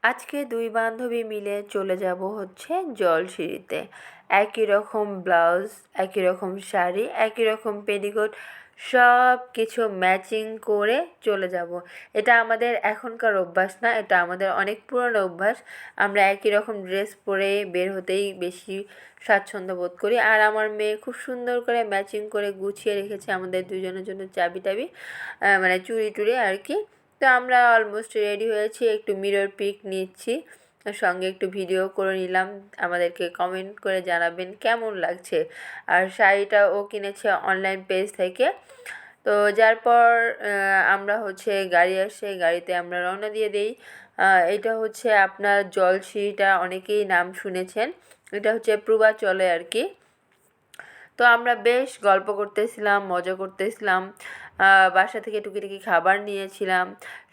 আজকে দুই বান্ধবী মিলে চলে যাব হচ্ছে জলসিঁড়িতে। একই রকম ব্লাউজ, একই রকম শাড়ি, একই রকম পেটিকোট, সব কিছু ম্যাচিং করে চলে যাব। এটা আমাদের এখনকার অভ্যাস না, এটা আমাদের অনেক পুরনো অভ্যাস। আমরা একই রকম ড্রেস পরে বের হতেই বেশি স্বাচ্ছন্দ্য বোধ করি। আর আমার মেয়ে খুব সুন্দর করে ম্যাচিং করে গুছিয়ে রেখেছে আমাদের দুজনের জন্য চাবি টাবি, মানে চুড়ি টুড়ি আর কি। তো আমরা অলমোস্ট রেডি হয়েছি, একটু মিরর পিক নিচ্ছি, সঙ্গে একটু ভিডিও করে নিলাম। আমাদেরকে কমেন্ট করে জানাবেন কেমন লাগছে। আর শাড়িটা ও কিনেছে অনলাইন পেজ থেকে। তো যার পর আমরা হচ্ছে গাড়ি আসে, গাড়িতে আমরা রওনা দিয়ে দিই। এটা হচ্ছে আপনার জলসিঁড়িটা, অনেকেই নাম শুনেছেন। এটা হচ্ছে পূর্বাচলে আর কি। তো আমরা বেশ গল্প করতেছিলাম, মজা করতেছিলাম, বাসা থেকে টুকিটাকি খাবার নিয়েছিলাম।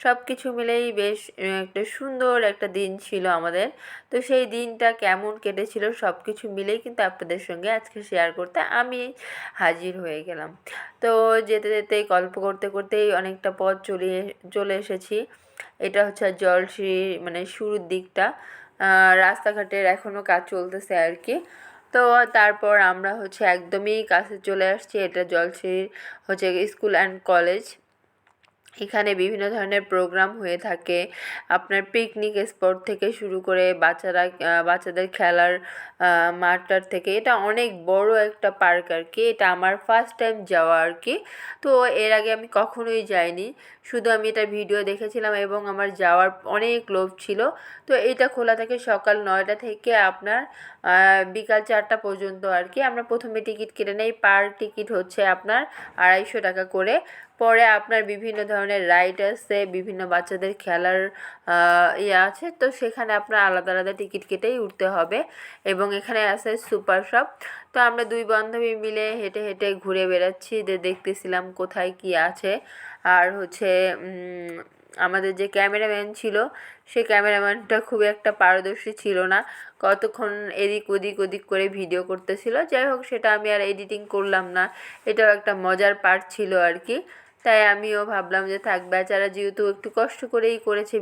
সব কিছু মিলেই বেশ একটা সুন্দর একটা দিন ছিল আমাদের। তো সেই দিনটা কেমন কেটেছিল সব কিছু মিলেই কিন্তু আপনাদের সঙ্গে আজকে শেয়ার করতে আমি হাজির হয়ে গেলাম। তো যেতে যেতে গল্প করতে করতেই অনেকটা পথ চলে এসেছি। এটা হচ্ছে জলসিঁড়ি মানে শুরুর দিকটা। রাস্তাঘাটের এখনও কাজ চলতেছে আর কি। তো তারপর আমরা হচ্ছে একদমই কাছে চলে আসছি। এটা জলসিঁড়ির হচ্ছে স্কুল অ্যান্ড কলেজ। এখানে বিভিন্ন ধরনের প্রোগ্রাম হয়ে থাকে। আপনার পিকনিক স্পট থেকে শুরু করে বাচ্চাদের খেলার মাঠটার থেকে, এটা অনেক বড় একটা পার্ক আর কি। এটা আমার ফার্স্ট টাইম যাওয়া আর কি। তো এর আগে আমি কখনোই যাইনি, শুধু আমি এটার ভিডিও দেখেছিলাম এবং আমার যাওয়ার অনেক লোভ ছিল। তো এটা খোলা থাকে সকাল 9টা থেকে আপনার বিকাল 4টা পর্যন্ত আর কি। আমরা প্রথমে টিকিট কেটে নেই, পার টিকিট হচ্ছে আপনার 250 টাকা করে। পরে আপনার বিভিন্ন ধরনের রাইড আছে, বিভিন্ন বাচ্চাদের খেলার ইয়ে আছে, তো সেখানে আপনার আলাদা আলাদা টিকিট কেটেই উঠতে হবে। এবং এখানে আছে সুপার শপ। তো আমরা দুই বান্ধবী মিলে হেঁটে হেঁটে ঘুরে বেড়াচ্ছি, দেখতেছিলাম কোথায় কি আছে। আর হচ্ছে আমাদের যে ক্যামেরাম্যান ছিল, সে ক্যামেরাম্যানটা খুব একটা পারদর্শী ছিল না, কতক্ষণ এদিক ওদিক ওদিক করে ভিডিও করতেছিল। যাই হোক, সেটা আমি আর এডিটিং করলাম না, এটাও একটা মজার পার্ট ছিল আর কি। তাই আমিও ভাবলাম যে থাক, বেচারা যেহেতু একটু কষ্ট করেই করেছে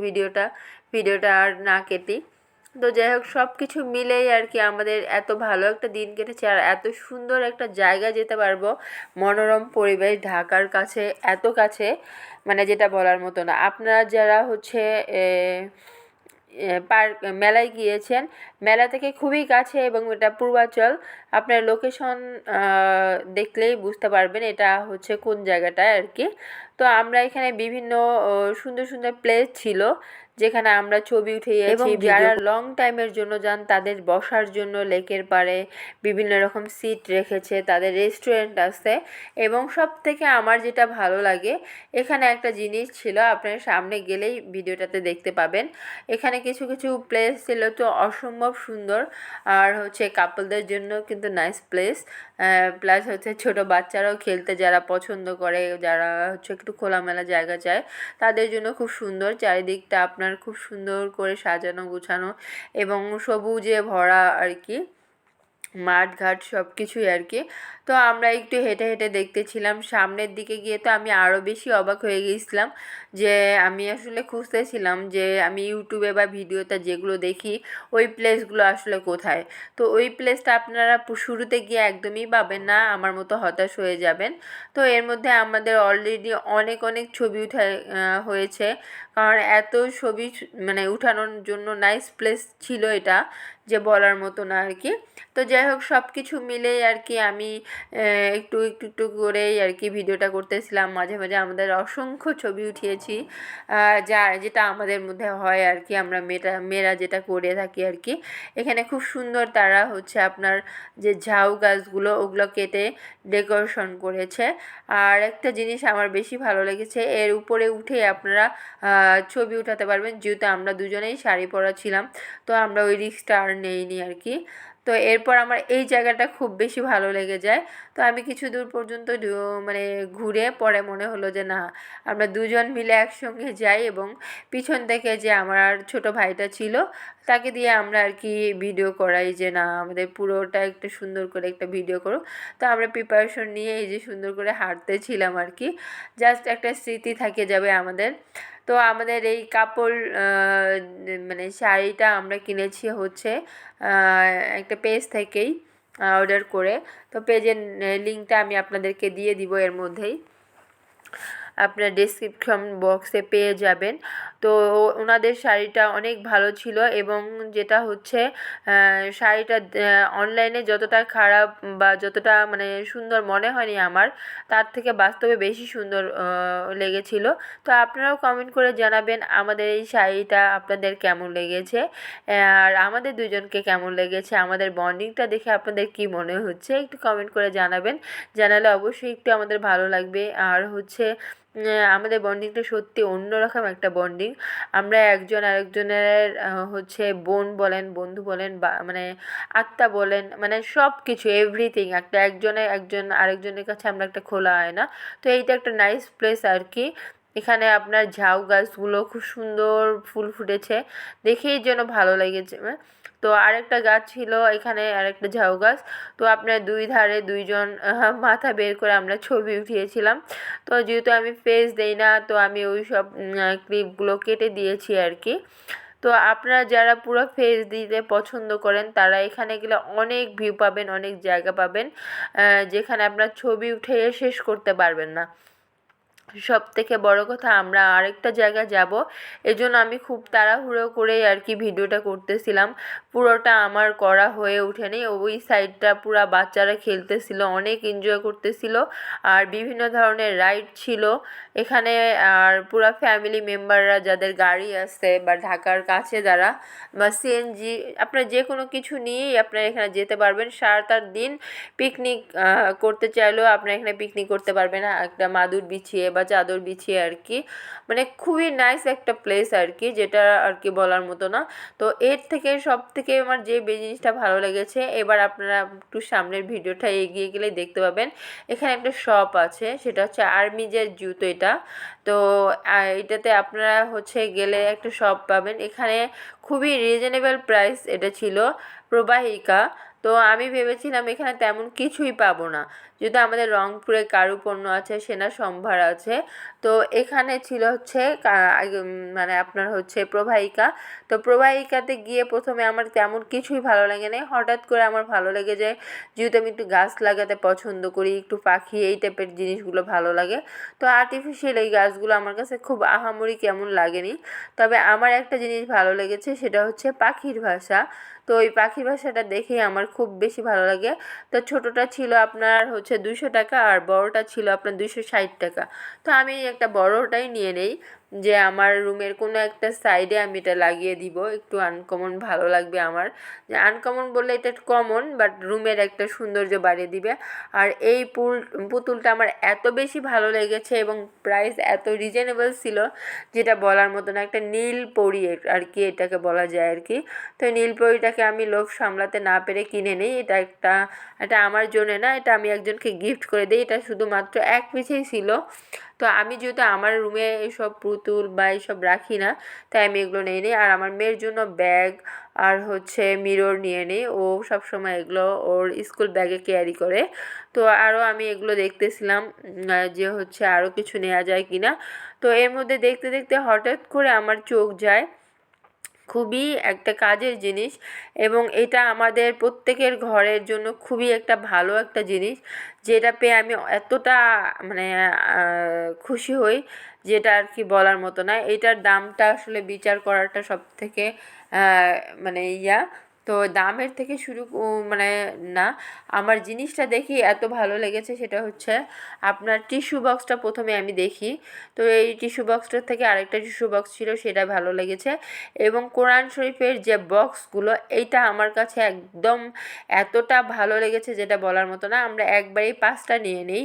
ভিডিওটা আর না কেটে। তো যাই হোক, সব কিছু মিলেই আর কি আমাদের এত ভালো একটা দিন কেটেছে, আর এত সুন্দর একটা জায়গা যেতে পারবো, মনোরম পরিবেশ, ঢাকার কাছে, এত কাছে, মানে যেটা বলার মতো না। আপনারা যারা হচ্ছে পার্ক মেলায় গিয়েছেন, মেলা থেকে খুবই কাছে এবং এটা পূর্বাচল। আপনার লোকেশন দেখলেই বুঝতে পারবেন এটা হচ্ছে কোন জায়গাটায় আর কি। তো আমরা এখানে বিভিন্ন সুন্দর সুন্দর প্লেস ছিল যেখানে আমরা ছবি উঠিয়েছি, এবং যারা লং টাইমের জন্য যান তাদের বসার জন্য লেকের পাড়ে বিভিন্ন রকম সিট রেখেছে, তাদের রেস্টুরেন্ট আছে। এবং সব থেকে আমার যেটা ভালো লাগে, এখানে একটা জিনিস ছিল, আপনার সামনে গেলেই ভিডিওটাতে দেখতে পাবেন। এখানে কিছু কিছু প্লেস ছিল তো অসম্ভব সুন্দর, আর হচ্ছে কাপলদের জন্য কিন্তু নাইস প্লেস। প্লাস হচ্ছে ছোট বাচ্চারাও খেলতে যারা পছন্দ করে, যারা হচ্ছে একটু খোলামেলা জায়গা চায়, তাদের জন্য খুব সুন্দর। চারিদিকটা আপনার খুব সুন্দর করে সাজানো গোছানো এবং সবুজে ভরা আর কি, মাঠঘাট সব কিছুই আর কি। তো আমরা একটু হেঁটে হেঁটে দেখতেছিলাম, সামনের দিকে গিয়ে তো আমি আরও বেশি অবাক হয়ে গিয়েছিলাম। যে আমি আসলে খুঁজতেছিলাম যে আমি ইউটিউবে বা ভিডিওতে যেগুলো দেখি ওই প্লেসগুলো আসলে কোথায়। তো ওই প্লেসটা আপনারা শুরুতে গিয়ে একদমই পাবেন না, আমার মতো হতাশ হয়ে যাবেন। তো এর মধ্যে আমাদের অলরেডি অনেক অনেক ছবি হয়েছে, কারণ এত ছবি মানে উঠানোর জন্য নাইস প্লেস ছিল এটা, যে বলার মতো না আর কি। তো যাই হোক, সব কিছু মিলেই আর কি আমি একটু একটু একটু করেই আর কি ভিডিওটা করতেছিলাম। মাঝে মাঝে আমাদের অসংখ্য ছবি উঠিয়েছি, যেটা আমাদের মধ্যে হয় আর কি, আমরা মেয়েরা যেটা করে থাকি আর কি। এখানে খুব সুন্দর তারা হচ্ছে আপনার যে ঝাউ গাছগুলো ওগুলো কেটে ডেকোরেশন করেছে। আর একটা জিনিস আমার বেশি ভালো লেগেছে, এর উপরে উঠে আপনারা ছবি উঠাতে পারবেন। যেহেতু আমরা দুজনেই শাড়ি পরা ছিলাম, তো আমরা ওই রিস্কটা আর নেইনি আর কি। তো এরপর আমার এই জায়গাটা খুব বেশি ভালো লেগে যায়। তো আমি কিছু দূর পর্যন্ত মানে ঘুরে পরে মনে হলো যে না, আমরা দুজন মিলে একসঙ্গে যাই, এবং পিছন থেকে যে আমার ছোট ভাইটা ছিল তাকে দিয়ে আমরা আর কি ভিডিও করাই, যে না আমাদের পুরোটা একটু সুন্দর করে একটা ভিডিও করো। তো আমরা প্রিপারেশন নিয়ে এই যে সুন্দর করে হাঁটতেছিলাম আর কি, জাস্ট একটা স্মৃতি থেকে যাবে আমাদের। তো আমাদের এই কাপড় মানে শাড়িটা আমরা কিনেছি হচ্ছে একটা পেজ থেকেই অর্ডার করে। তো পেজের লিঙ্কটা আমি আপনাদেরকে দিয়ে দিব এর মধ্যেই, আপনার ডেসক্রিপশন বক্সে পেয়ে যাবেন। তো ওনাদের শাড়িটা অনেক ভালো ছিল, এবং যেটা হচ্ছে শাড়িটা অনলাইনে যতটা খারাপ বা যতটা মানে সুন্দর মনে হয়নি আমার, তার থেকে বাস্তবে বেশি সুন্দর লেগেছিল। তো আপনারাও কমেন্ট করে জানাবেন আমাদের এই শাড়িটা আপনাদের কেমন লেগেছে, আর আমাদের দুজনকে কেমন লেগেছে, আমাদের বন্ডিংটা দেখে আপনাদের কি মনে হচ্ছে একটু কমেন্ট করে জানাবেন। জানালে অবশ্যই একটু আমাদের ভালো লাগবে। আর হচ্ছে আমাদের বন্ডিংটা সত্যি অন্যরকম একটা বন্ডিং। আমরা একজন আরেকজনের হচ্ছে বোন বলেন, বন্ধু বলেন, বা মানে আত্মা বলেন, মানে সব কিছু এভরিথিং একটা একজন আরেকজনের কাছে আমরা একটা খোলা আয়না। তো এইটা একটা নাইস প্লেস আর কি। এখানে আপনার ঝাউ গাছগুলো খুব সুন্দর ফুল ফুটেছে, দেখেই যেন ভালো লেগেছে। তো আরেকটা গাছ ছিল এখানে, আরেকটা ঝাউ গাছ। তো আপনার দুই ধারে দুইজন মাথা বের করে আমরা ছবি উঠিয়েছিলাম। তো যেহেতু আমি ফেস দেই না, তো আমি ওই সব ক্লিপগুলো কেটে দিয়েছি আর কি। তো আপনারা যারা পুরো ফেস দিতে পছন্দ করেন তারা এখানে গেলে অনেক ভিউ পাবেন, অনেক জায়গা পাবেন যেখানে আপনার ছবি উঠে শেষ করতে পারবেন না। সবথেকে বড় কথা, আমরা আরেকটা জায়গায় যাব, এজন্য আমি খুব তাড়াহুড়ো করেই আর কি ভিডিওটা করতেছিলাম। পুরোটা আমার করা হয়ে ওঠেনি। ওই সাইডটা পুরা বাচ্চারা খেলতেছিল, অনেক এনজয় করতেছিল, আর বিভিন্ন ধরনের রাইড ছিল এখানে। আর পুরা ফ্যামিলি মেম্বাররা যাদের গাড়ি আছে বা ঢাকার কাছে যারা, বা সিএনজি, আপনার যে কোনো কিছু নিয়েই আপনারা এখানে যেতে পারবেন। সারাটা দিন পিকনিক করতে চাইলেও আপনারা এখানে পিকনিক করতে পারবেন, একটা মাদুর বিছিয়ে বা চাদর বিছিয়ে আর কি। মানে খুবই নাইস একটা প্লেস আর কি, যেটা আর কি বলার মতো না। তো এর থেকে সব থেকে আমার যে জিনিসটা ভালো লেগেছে, এবার আপনারা একটু সামনের ভিডিওটা এগিয়ে গেলেই দেখতে পাবেন এখানে একটা শপ আছে, সেটা হচ্ছে আর্মিজের জুতো এটা। তো এটাতে আপনারা হচ্ছে গেলে একটা শপ পাবেন। এখানে খুবই রিজনেবল প্রাইস এটা ছিল, প্রবাহিকা। তো আমি ভেবেছিলাম এখানে তেমন কিছুই পাবো না, যেহেতু আমাদের রংপুরে কারুপণ্য আছে, সেনা সম্ভার আছে। তো এখানে ছিল হচ্ছে মানে আপনার হচ্ছে প্রবাহিকা। তো প্রবাহিকাতে গিয়ে প্রথমে আমার তেমন কিছুই ভালো লাগে না, হঠাৎ করে আমার ভালো লেগে যায়, যেহেতু আমি একটু গাছ লাগাতে পছন্দ করি, একটু পাখি এই টাইপের জিনিসগুলো ভালো লাগে। তো আর্টিফিশিয়াল এই গাছগুলো আমার কাছে খুব আহামরি কেমন লাগেনি। তবে আমার একটা জিনিস ভালো লেগেছে, সেটা হচ্ছে পাখির ভাষা। তো ওই পাখির ভাষাটা দেখেই আমার খুব বেশি ভালো লাগে। তো ছোটোটা ছিল আপনার হচ্ছে 200 টাকা, আর বড়োটা ছিল আপনার 260 টাকা। তো আমি একটা বড়োটাই নিয়ে নেই, যে আমার রুমের কোনো একটা সাইডে আমি এটা লাগিয়ে দিব, একটু আনকমন ভালো লাগবে আমার। যে আনকমন বললে এটা কমন, বাট রুমের একটা সৌন্দর্য বাড়িয়ে দিবে। আর এই পুতুলটা আমার এত বেশি ভালো লেগেছে, এবং প্রাইস এত রিজনেবল ছিল যেটা বলার মতো না। একটা নীল পরি আর কি এটাকে বলা যায় আর কি। তো নীল পরিটাকে আমি লোভ সামলাতে না পেরে কিনে নিই। এটা আমার জন্য না, এটা আমি একজনকে গিফট করে দিই। এটা শুধুমাত্র এক পিসেই ছিল। তো আমি যেহেতু আমার রুমে এইসব পুতুল বা এইসব রাখি না, তাই আমি এগুলো নিয়ে নিই। আর আমার মেয়ের জন্য ব্যাগ আর হচ্ছে মিরর নিয়ে নিই, ও সবসময় এগুলো ওর স্কুল ব্যাগে ক্যারি করে। তো আরও আমি এগুলো দেখতেছিলাম যে হচ্ছে আরও কিছু নেওয়া যায় কি না। তো এর মধ্যে দেখতে দেখতে হঠাৎ করে আমার চোখ যায় খুবই একটা কাজের জিনিস, এবং এটা আমাদের প্রত্যেকের ঘরের জন্য খুবই একটা ভালো একটা জিনিস, যেটা পেয়ে আমি এতটা মানে খুশি হই, যেটা আর কি বলার মতো না। এটার দামটা আসলে বিচার করাটা সব থেকে মানে তো দামের থেকে শুরু মানে না, আমার জিনিসটা দেখি এত ভালো লেগেছে, সেটা হচ্ছে আপনার টিস্যু বক্সটা প্রথমে আমি দেখি। তো এই টিস্যু বক্সটার থেকে আরেকটা টিস্যু বক্স ছিল, সেটা ভালো লেগেছে। এবং কোরআন শরীফের যে বক্সগুলো, এইটা আমার কাছে একদম এতটা ভালো লেগেছে যেটা বলার মতো না। আমরা একবারেই 5টা নিয়ে নিই,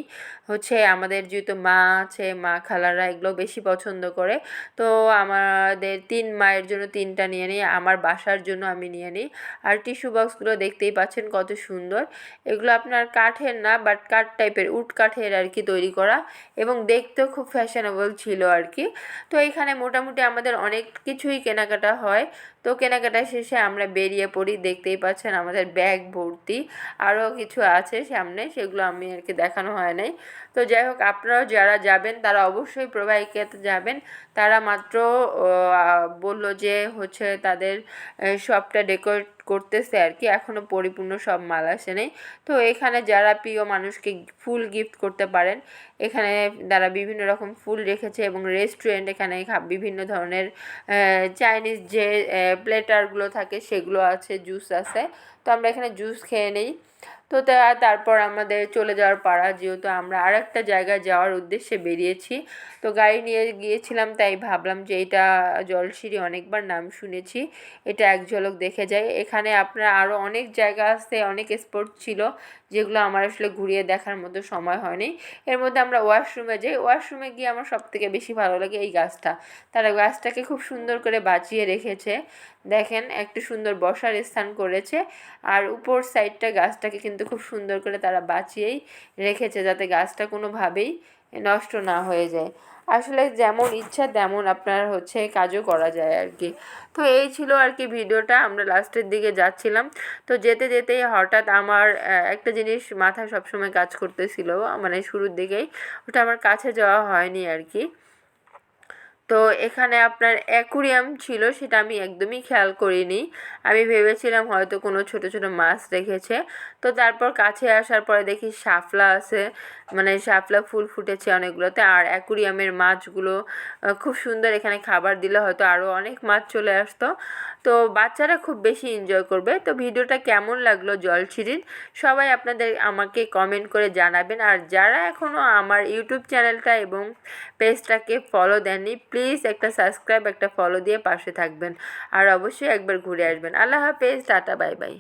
হচ্ছে আমাদের যেহেতু মা আছে, মা খালারা এগুলো বেশি পছন্দ করে। তো আমাদের 3 মায়ের জন্য 3টা নিয়ে নিই, আমার বাসার জন্য আমি নিয়ে নিই। আর টিস্যু বক্সগুলো দেখতেই পাচ্ছেন কত সুন্দর। এগুলো আপনার কাঠের না, বাট কাঠ টাইপের, উড কাঠের আর কি তৈরি করা, এবং দেখতেও খুব ফ্যাশনেবল ছিল আর কি। তো এখানে মোটামুটি আমাদের অনেক কিছুই কেনাকাটা হয়। তো কেনাকাটা শেষে আমরা বেরিয়ে পড়ি। দেখতেই পাচ্ছেন আমাদের ব্যাগ ভর্তি, আরও কিছু আছে সামনে, সেগুলো আমি আর কি দেখানো হয় নাই। তো যাই হোক, আপনারাও যারা যাবেন তারা অবশ্যই প্রবাহিকাতে যাবেন। তারা মাত্র বলল যে হচ্ছে তাদের শপটা ডেকোরেট করতেছে আর কি, এখনও পরিপূর্ণ সব মাল আসে নেই। তো এখানে যারা প্রিয় মানুষকে ফুল গিফট করতে পারেন, এখানে তারা বিভিন্ন রকম ফুল রেখেছে, এবং রেস্টুরেন্ট এখানে বিভিন্ন ধরনের চাইনিজ যে প্লেটারগুলো থাকে সেগুলো আছে, জুস আছে। তো আমরা এখানে জুস খেয়ে নিই। তো তারপর আমাদের চলে যাওয়ার পাড়া, যেহেতু আমরা আরেকটা জায়গায় যাওয়ার উদ্দেশ্যে বেরিয়েছি। তো গাড়ি নিয়ে গিয়েছিলাম, তাই ভাবলাম যে এটা জলসিঁড়ি, অনেকবার নাম শুনেছি, এটা এক ঝলক দেখে যাই। এখানে আপনার আরও অনেক জায়গা আছে, অনেক স্পট ছিল যেগুলো আমার আসলে ঘুরিয়ে দেখার মতো সময় হয়নি। এর মধ্যে আমরা ওয়াশরুমে যাই। ওয়াশরুমে গিয়ে আমার সবথেকে বেশি ভালো লাগে এই গাছটা। তারা গাছটাকে খুব সুন্দর করে বাঁচিয়ে রেখেছে, দেখেন একটু সুন্দর বসার স্থান করেছে। আর উপর সাইডটা গাছটাকে কিন্তু খুব সুন্দর করে তারা বাঁচিয়েই রেখেছে, যাতে গাছটা কোনোভাবেই নষ্ট না হয়ে যায়। আসলে যেমন ইচ্ছা তেমন আপনার হচ্ছে কাজও করা যায় আর কি। তো এই ছিল আর কি ভিডিওটা। আমরা লাস্টের দিকে যাচ্ছিলাম, তো যেতে যেতেই হঠাৎ আমার একটা জিনিস মাথায় সবসময় কাজ করতেছিল, মানে শুরুর দিকেই, ওটা আমার কাছে যাওয়া হয়নি আর কি। তো এখানে আপনার অ্যাকুরিয়াম ছিল, সেটা আমি একদমই খেয়াল করিনি। আমি ভেবেছিলাম হয়তো কোনো ছোট ছোট মাছ রেখেছে। তো তারপর কাছে আসার পরে দেখি শাপলা আছে, মানে শাপলা ফুল ফুটেছে অনেকগুলোতে। আর অ্যাকুরিয়ামের মাছগুলো খুব সুন্দর, এখানে খাবার দিলে হয়তো আরও অনেক মাছ চলে আসতো। তো বাচ্চারা খুব বেশি এনজয় করবে। তো ভিডিওটা কেমন লাগলো জলছিরির, সবাই আপনাদের আমাকে কমেন্ট করে জানাবেন। আর যারা এখনও আমার ইউটিউব চ্যানেলটা এবং পেজটাকে ফলো দেননি, প্লিজ একটা সাবস্ক্রাইব, একটা ফলো দিয়ে পাশে থাকবেন। আর অবশ্যই একবার ঘুরে আসবেন। আল্লাহ হাফেজ, টাটা, বাই বাই।